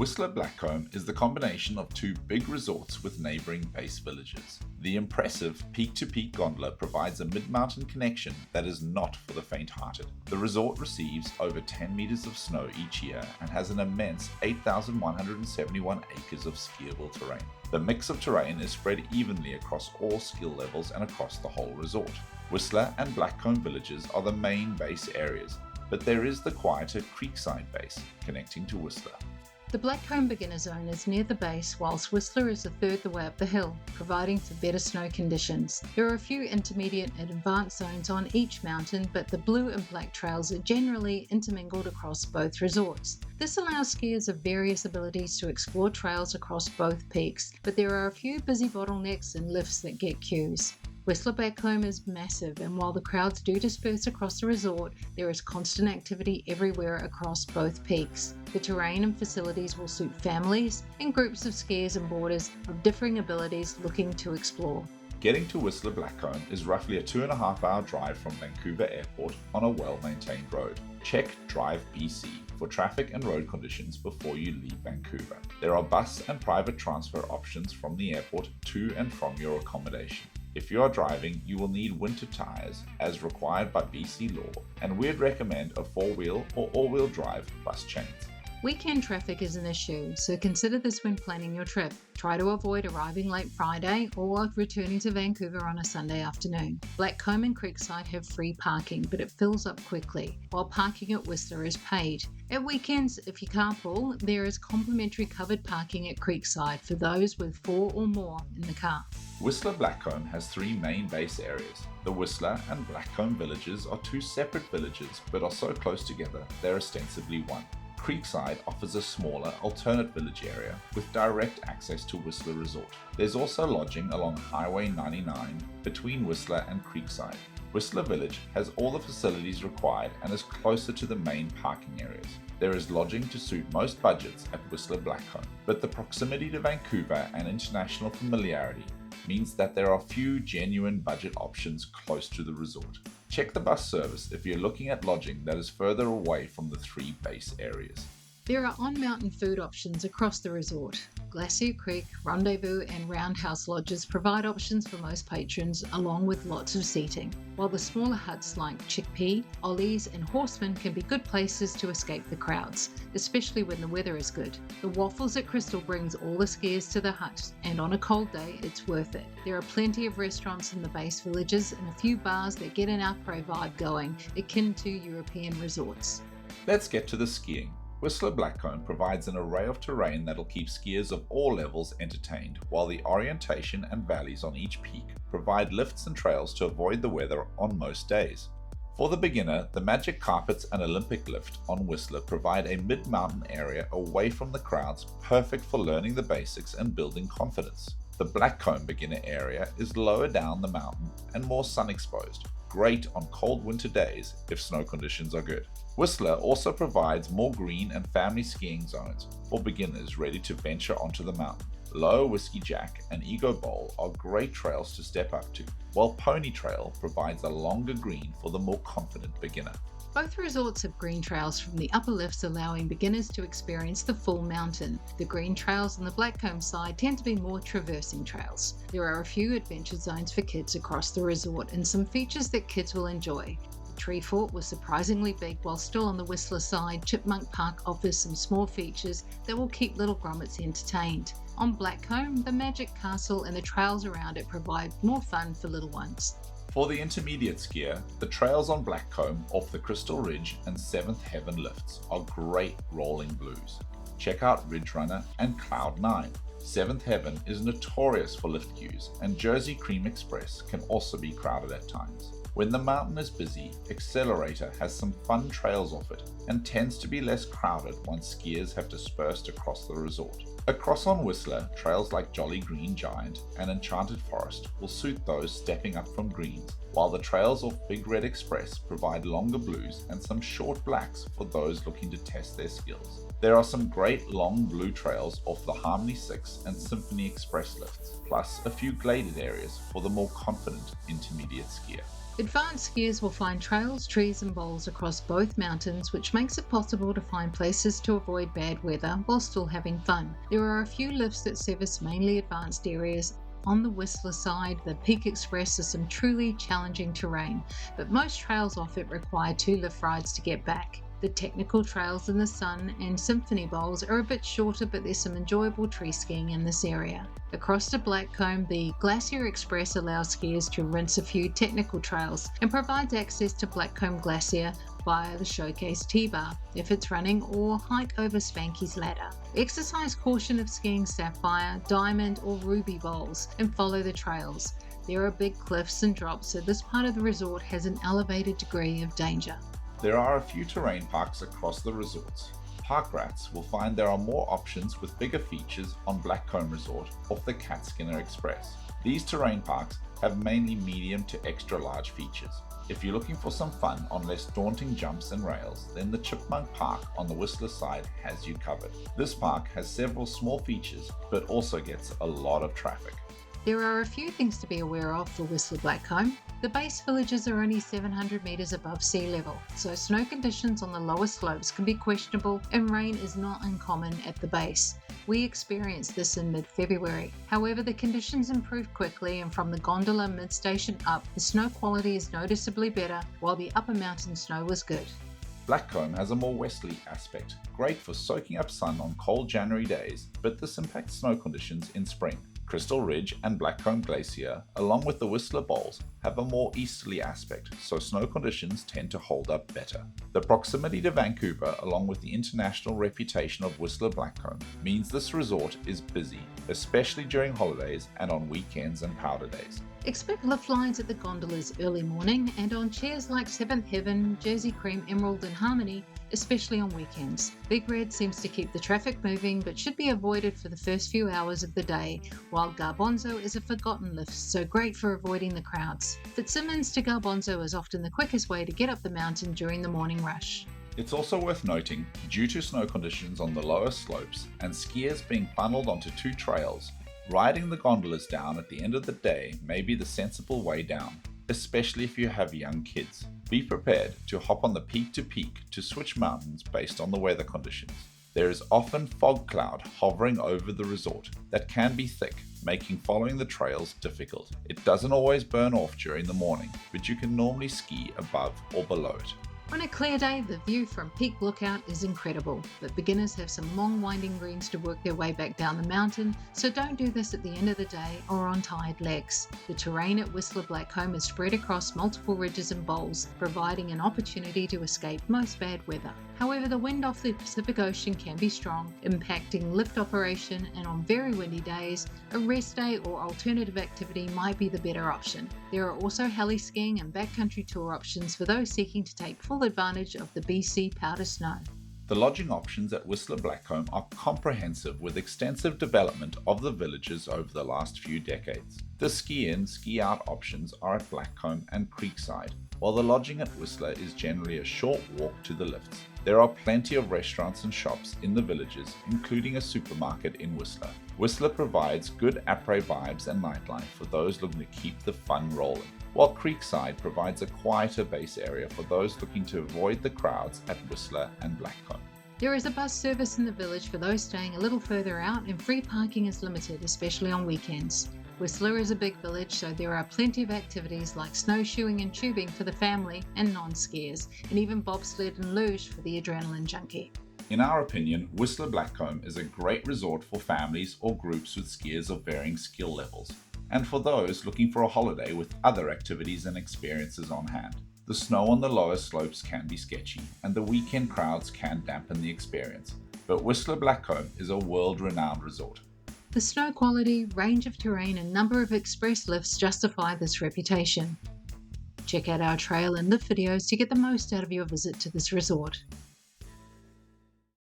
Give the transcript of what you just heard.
Whistler Blackcomb is the combination of two big resorts with neighbouring base villages. The impressive peak-to-peak gondola provides a mid-mountain connection that is not for the faint-hearted. The resort receives over 10 metres of snow each year and has an immense 8,171 acres of skiable terrain. The mix of terrain is spread evenly across all skill levels and across the whole resort. Whistler and Blackcomb villages are the main base areas, but there is the quieter Creekside base connecting to Whistler. The Blackcomb beginner zone is near the base, whilst Whistler is a third the way up the hill, providing for better snow conditions. There are a few intermediate and advanced zones on each mountain, but the blue and black trails are generally intermingled across both resorts. This allows skiers of various abilities to explore trails across both peaks, but there are a few busy bottlenecks and lifts that get queues. Whistler Blackcomb is massive, and while the crowds do disperse across the resort, there is constant activity everywhere across both peaks. The terrain and facilities will suit families and groups of skiers and boarders of differing abilities looking to explore. Getting to Whistler Blackcomb is roughly a 2.5-hour drive from Vancouver Airport on a well-maintained road. Check Drive BC for traffic and road conditions before you leave Vancouver. There are bus and private transfer options from the airport to and from your accommodation. If you are driving, you will need winter tyres as required by BC law, and we'd recommend a 4-wheel or all-wheel drive bus chains. Weekend traffic is an issue, so consider this when planning your trip. Try to avoid arriving late Friday or returning to Vancouver on a Sunday afternoon. Blackcomb and Creekside have free parking, but it fills up quickly, while parking at Whistler is paid. At weekends, if you carpool, there is complimentary covered parking at Creekside for those with 4 or more in the car. Whistler Blackcomb has 3 main base areas. The Whistler and Blackcomb villages are 2 separate villages, but are so close together they're ostensibly one. Creekside offers a smaller alternate village area with direct access to Whistler Resort. There's also lodging along Highway 99 between Whistler and Creekside. Whistler Village has all the facilities required and is closer to the main parking areas. There is lodging to suit most budgets at Whistler Blackcomb, but the proximity to Vancouver and international familiarity means that there are few genuine budget options close to the resort. Check the bus service if you're looking at lodging that is further away from the 3 base areas. There are on-mountain food options across the resort. Glacier Creek, Rendezvous and Roundhouse lodges provide options for most patrons along with lots of seating, while the smaller huts like Chickpea, Ollie's and Horseman can be good places to escape the crowds, especially when the weather is good. The waffles at Crystal brings all the skiers to the hut, and on a cold day it's worth it. There are plenty of restaurants in the base villages and a few bars that get an après vibe going, akin to European resorts. Let's get to the skiing. Whistler Blackcomb provides an array of terrain that'll keep skiers of all levels entertained, while the orientation and valleys on each peak provide lifts and trails to avoid the weather on most days. For the beginner, the Magic Carpets and Olympic Lift on Whistler provide a mid-mountain area away from the crowds, perfect for learning the basics and building confidence. The Blackcomb beginner area is lower down the mountain and more sun-exposed, great on cold winter days if snow conditions are good. Whistler also provides more green and family skiing zones for beginners ready to venture onto the mountain. Lower Whiskey Jack and Ego Bowl are great trails to step up to, while Pony Trail provides a longer green for the more confident beginner. Both resorts have green trails from the upper lifts, allowing beginners to experience the full mountain. The green trails on the Blackcomb side tend to be more traversing trails. There are a few adventure zones for kids across the resort and some features that kids will enjoy. The Tree Fort was surprisingly big, while still on the Whistler side, Chipmunk Park offers some small features that will keep little grommets entertained. On Blackcomb, the Magic Castle and the trails around it provide more fun for little ones. For the intermediate skier, the trails on Blackcomb off the Crystal Ridge and 7th Heaven lifts are great rolling blues. Check out Ridge Runner and Cloud 9. 7th Heaven is notorious for lift queues, and Jersey Cream Express can also be crowded at times. When the mountain is busy, Accelerator has some fun trails off it and tends to be less crowded once skiers have dispersed across the resort. Across on Whistler, trails like Jolly Green Giant and Enchanted Forest will suit those stepping up from greens, while the trails off Big Red Express provide longer blues and some short blacks for those looking to test their skills. There are some great long blue trails off the Harmony 6 and Symphony Express lifts, plus a few gladed areas for the more confident intermediate skier. Advanced skiers will find trails, trees and bowls across both mountains, which makes it possible to find places to avoid bad weather while still having fun. There are a few lifts that service mainly advanced areas. On the Whistler side, the Peak Express is some truly challenging terrain, but most trails off it require 2 lift rides to get back. The technical trails in the Sun and Symphony Bowls are a bit shorter, but there's some enjoyable tree skiing in this area. Across to Blackcomb, the Glacier Express allows skiers to rinse a few technical trails and provides access to Blackcomb Glacier via the Showcase T-Bar if it's running, or hike over Spanky's Ladder. Exercise caution if skiing Sapphire, Diamond or Ruby Bowls and follow the trails. There are big cliffs and drops, so this part of the resort has an elevated degree of danger. There are a few terrain parks across the resorts. Park rats will find there are more options with bigger features on Blackcomb Resort off the Catskinner Express. These terrain parks have mainly medium to extra large features. If you're looking for some fun on less daunting jumps and rails, then the Chipmunk Park on the Whistler side has you covered. This park has several small features, but also gets a lot of traffic. There are a few things to be aware of for Whistler Blackcomb. The base villages are only 700 metres above sea level, so snow conditions on the lower slopes can be questionable and rain is not uncommon at the base. We experienced this in mid-February. However, the conditions improved quickly, and from the Gondola mid-station up, the snow quality is noticeably better, while the upper mountain snow was good. Blackcomb has a more westerly aspect, great for soaking up sun on cold January days, but this impacts snow conditions in spring. Crystal Ridge and Blackcomb Glacier, along with the Whistler Bowls, have a more easterly aspect, so snow conditions tend to hold up better. The proximity to Vancouver, along with the international reputation of Whistler Blackcomb, means this resort is busy, especially during holidays and on weekends and powder days. Expect lift lines at the gondolas early morning and on chairs like Seventh Heaven, Jersey Cream, Emerald and Harmony, especially on weekends. Big Red seems to keep the traffic moving but should be avoided for the first few hours of the day, while Garbanzo is a forgotten lift, so great for avoiding the crowds. Fitzsimmons to Garbanzo is often the quickest way to get up the mountain during the morning rush. It's also worth noting, due to snow conditions on the lower slopes and skiers being funneled onto 2 trails, riding the gondolas down at the end of the day may be the sensible way down, especially if you have young kids. Be prepared to hop on the peak to peak to switch mountains based on the weather conditions. There is often fog cloud hovering over the resort that can be thick, making following the trails difficult. It doesn't always burn off during the morning, but you can normally ski above or below it. On a clear day, the view from Peak Lookout is incredible, but beginners have some long winding greens to work their way back down the mountain, so don't do this at the end of the day or on tired legs. The terrain at Whistler Blackcomb is spread across multiple ridges and bowls, providing an opportunity to escape most bad weather. However, the wind off the Pacific Ocean can be strong, impacting lift operation, and on very windy days, a rest day or alternative activity might be the better option. There are also heli skiing and backcountry tour options for those seeking to take full advantage of the BC powder snow. The lodging options at Whistler Blackcomb are comprehensive, with extensive development of the villages over the last few decades. The ski-in, ski-out options are at Blackcomb and Creekside, while the lodging at Whistler is generally a short walk to the lifts. There are plenty of restaurants and shops in the villages, including a supermarket in Whistler. Whistler provides good après vibes and nightlife for those looking to keep the fun rolling, while Creekside provides a quieter base area for those looking to avoid the crowds at Whistler and Blackcomb. There is a bus service in the village for those staying a little further out, and free parking is limited, especially on weekends. Whistler is a big village, so there are plenty of activities like snowshoeing and tubing for the family and non-skiers, and even bobsled and luge for the adrenaline junkie. In our opinion, Whistler Blackcomb is a great resort for families or groups with skiers of varying skill levels, and for those looking for a holiday with other activities and experiences on hand. The snow on the lower slopes can be sketchy, and the weekend crowds can dampen the experience, but Whistler Blackcomb is a world-renowned resort. The snow quality, range of terrain, and number of express lifts justify this reputation. Check out our trail and lift videos to get the most out of your visit to this resort.